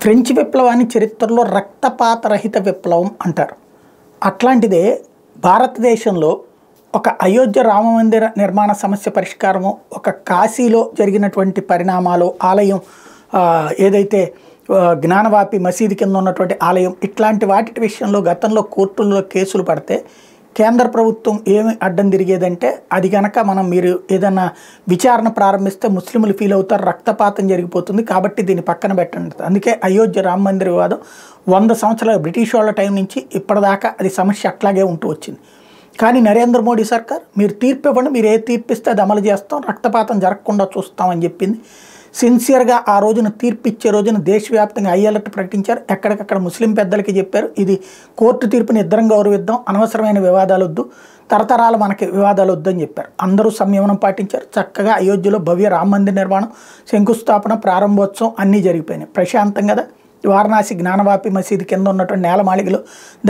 French విప్లవాన్ని చరిత్రలో రక్తపాతరహిత విప్లవం అంటారు. అట్లాంటిదే భారతదేశంలో ఒక అయోధ్య రామమందిర నిర్మాణ సమస్య పరిష్కారము, ఒక కాశీలో జరిగినటువంటి పరిణామాలు, ఆలయం ఏదైతే జ్ఞానవాపి మసీదు కింద ఉన్నటువంటి ఆలయం, ఇట్లాంటి వాటి విషయంలో గతంలో కోర్టుల్లో కేసులు పడితే కేంద్ర ప్రభుత్వం ఏమి అడ్డం తిరిగేదంటే, అది కనుక మీరు ఏదైనా విచారణ ప్రారంభిస్తే ముస్లింలు ఫీల్ అవుతారు, రక్తపాతం జరిగిపోతుంది, కాబట్టి దీన్ని పక్కన పెట్టండి. అందుకే అయోధ్య రామ మందిర వివాదం 100 సంవత్సరాల బ్రిటిష్ వాళ్ళ టైం నుంచి ఇప్పటిదాకా అది సమస్య అట్లాగే ఉంటూ వచ్చింది. కానీ నరేంద్ర మోడీ సర్కార్ మీరు తీర్పు ఇవ్వండి, మీరు ఏ తీర్పిస్తే అది అమలు చేస్తాం, రక్తపాతం జరగకుండా చూస్తామని చెప్పింది. సిన్సియర్గా ఆ రోజున తీర్పు ఇచ్చే రోజున దేశవ్యాప్తంగా హై అలర్ట్ ప్రకటించారు. ఎక్కడికక్కడ ముస్లిం పెద్దలకి చెప్పారు, ఇది కోర్టు తీర్పుని ఇద్దరం గౌరవిద్దాం, అనవసరమైన వివాదాలు వద్దు, తరతరాలు మనకి వివాదాలు వద్దని చెప్పారు. అందరూ సంయమనం పాటించారు. చక్కగా అయోధ్యలో భవ్య రామ మందిర నిర్మాణం, శంకుస్థాపన, ప్రారంభోత్సవం అన్నీ జరిగిపోయినాయి ప్రశాంతం కదా. వారణాసి జ్ఞానవాపి మసీదు కింద ఉన్నటువంటి నేలమాళిగలు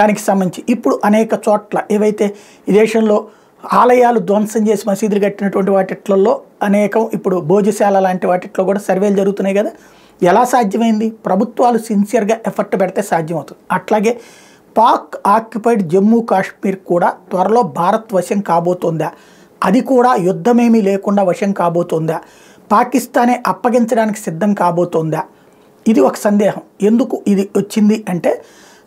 దానికి సంబంధించి ఇప్పుడు అనేక చోట్ల ఏవైతే ఈ దేశంలో ఆలయాలు ధ్వంసం చేసి మసీదులు కట్టినటువంటి వాటిట్లలో అనేకం ఇప్పుడు భోజశాల లాంటి వాటిట్లో కూడా సర్వేలు జరుగుతున్నాయి కదా. ఎలా సాధ్యమైంది? ప్రభుత్వాలు సిన్సియర్గా ఎఫర్ట్ పెడితే సాధ్యమవుతుంది. అట్లాగే పాక్ ఆక్యుపైడ్ జమ్మూ కాశ్మీర్ కూడా త్వరలో భారత్ వశం కాబోతుందా, అది కూడా యుద్ధమేమీ లేకుండా వశం కాబోతుందా, పాకిస్తానే అప్పగించడానికి సిద్ధం కాబోతుందా, ఇది ఒక సందేహం. ఎందుకు ఇది వచ్చింది అంటే,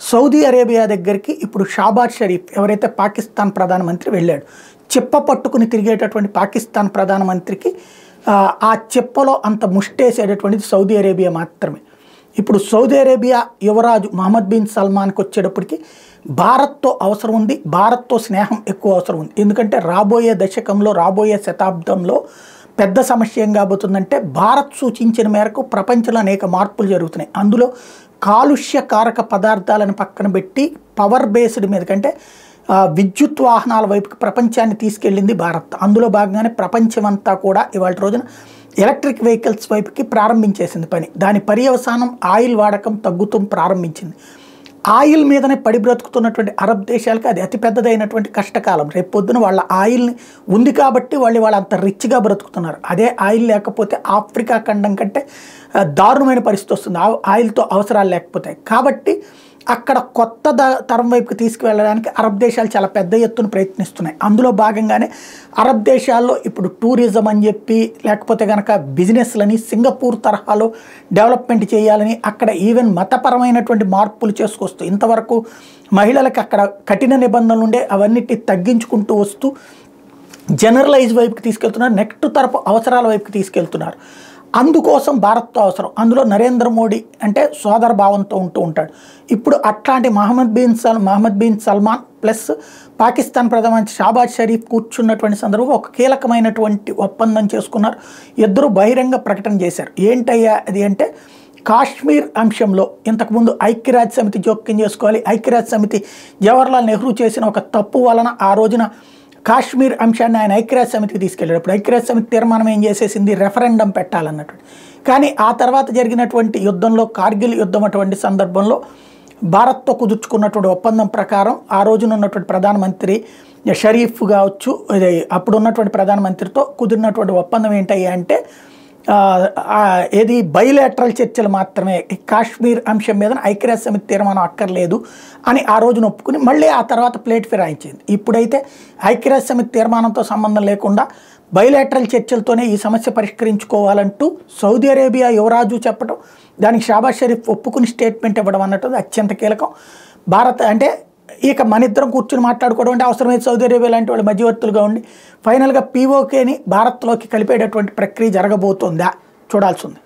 సౌదీ అరేబియా దగ్గరికి ఇప్పుడు షాబాజ్ షరీఫ్ ఎవరైతే పాకిస్తాన్ ప్రధానమంత్రి వెళ్ళాడు, చెప్ప పట్టుకుని తిరిగేటటువంటి పాకిస్తాన్ ప్రధానమంత్రికి ఆ చెప్పలో అంత ముష్టేసేటటువంటిది సౌదీ అరేబియా మాత్రమే. ఇప్పుడు సౌదీ అరేబియా యువరాజు మహమ్మద్ బిన్ సల్మాన్కి వచ్చేటప్పటికి భారత్తో అవసరం ఉంది, భారత్తో స్నేహం ఎక్కువ అవసరం ఉంది. ఎందుకంటే రాబోయే దశకంలో, రాబోయే శతాబ్దంలో పెద్ద సమస్య ఏం కాబోతుందంటే, భారత్ సూచించిన మేరకు ప్రపంచంలో అనేక మార్పులు జరుగుతున్నాయి. అందులో కాలుష్యకారక పదార్థాలను పక్కన పెట్టి పవర్ బేస్డ్ మీద కంటే విద్యుత్ వాహనాల వైపుకి ప్రపంచాన్ని తీసుకెళ్ళింది భారత్. అందులో భాగంగానే ప్రపంచమంతా కూడా ఇవాళ రోజున ఎలక్ట్రిక్ వెహికల్స్ వైపుకి ప్రారంభించేసింది పని. దాని పర్యవసానం ఆయిల్ వాడకం తగ్గుతూ ప్రారంభించింది. ఆయిల్ మీదనే పడి బ్రతుకుతున్నటువంటి అరబ్ దేశాలకి అది అతిపెద్దదైనటువంటి కష్టకాలం. రేపు పొద్దున వాళ్ళ ఆయిల్ని ఉంది కాబట్టి వాళ్ళు అంత రిచ్గా బ్రతుకుతున్నారు. అదే ఆయిల్ లేకపోతే ఆఫ్రికా ఖండం కంటే దారుణమైన పరిస్థితి వస్తుంది, ఆయిల్తో అవసరాలు లేకపోతే. కాబట్టి అక్కడ కొత్త తరం వైపుకి తీసుకువెళ్ళడానికి అరబ్ దేశాలు చాలా పెద్ద ఎత్తున ప్రయత్నిస్తున్నాయి. అందులో భాగంగానే అరబ్ దేశాల్లో ఇప్పుడు టూరిజం అని చెప్పి, లేకపోతే కనుక బిజినెస్లని సింగపూర్ తరహాలో డెవలప్మెంట్ చేయాలని, అక్కడ ఈవెన్ మతపరమైనటువంటి మార్పులు చేసుకొస్తూ, ఇంతవరకు మహిళలకు అక్కడ కఠిన నిబంధనలు ఉండే అవన్నిటి తగ్గించుకుంటూ వస్తూ జనరలైజ్ వైపుకి తీసుకెళ్తున్నారు, నెక్స్ట్ తరపు అవసరాల వైపుకి తీసుకెళ్తున్నారు. అందుకోసం భారత్తో అవసరం. అందులో నరేంద్ర మోడీ అంటే సోదర భావంతో ఉంటూ ఉంటాడు. ఇప్పుడు అట్లాంటి Mohammed bin Salman plus Pakistan ప్రధానమంత్రి షాబాజ్ షరీఫ్ కూర్చున్నటువంటి సందర్భంలో ఒక కీలకమైనటువంటి ఒప్పందం చేసుకున్నారు. ఇద్దరు బహిరంగ ప్రకటన చేశారు. ఏంటయ్యా అది అంటే, కాశ్మీర్ అంశంలో ఇంతకుముందు ఐక్యరాజ్య సమితి జోక్యం చేసుకోవాలి. ఐక్యరాజ్య సమితి జవహర్లాల్ నెహ్రూ చేసిన ఒక తప్పు వలన ఆ రోజున కాశ్మీర్ అంశాన్ని ఆయన ఐక్యరాజ్య సమితికి తీసుకెళ్ళాడు. ఇప్పుడు ఐక్యరాజ్య సమితి తీర్మానం ఏం చేసేసింది, రెఫరెండం పెట్టాలన్నట్టు. కానీ ఆ తర్వాత జరిగినటువంటి యుద్ధంలో, కార్గిల్ యుద్ధం అటువంటి సందర్భంలో భారత్తో కుదుర్చుకున్నటువంటి ఒప్పందం ప్రకారం ఆ రోజున ఉన్నటువంటి ప్రధానమంత్రి షరీఫ్ కావచ్చు, అప్పుడు ఉన్నటువంటి ప్రధానమంత్రితో కుదిరినటువంటి ఒప్పందం ఏంటయ్యా అంటే, ఏది బైలాటరల్ చర్చలు మాత్రమే, కాశ్మీర్ అంశం మీద ఐక్యరాజ్య సమితి తీర్మానం అక్కర్లేదు అని ఆ రోజున ఒప్పుకుని మళ్ళీ ఆ తర్వాత ప్లేట్ ఫిరాయించింది. ఇప్పుడైతే ఐక్యరాజ్య సమితి తీర్మానంతో సంబంధం లేకుండా బైలాటరల్ చర్చలతోనే ఈ సమస్య పరిష్కరించుకోవాలంటూ సౌదీ అరేబియా యువరాజు చెప్పడం, దానికి షాబాజ్ షరీఫ్ ఒప్పుకుని స్టేట్మెంట్ ఇవ్వడం అన్నట్టు అత్యంత కీలకం. భారత్ అంటే ఇక మన ఇద్దరం కూర్చుని మాట్లాడుకోవడం అంటే, అవసరమైతే సౌదీ అరేబియా లాంటి వాళ్ళు మధ్యవర్తులుగా ఉండి ఫైనల్గా పీఓకేని భారత్లోకి కలిపేటటువంటి ప్రక్రియ జరగబోతోందా చూడాల్సి ఉంది.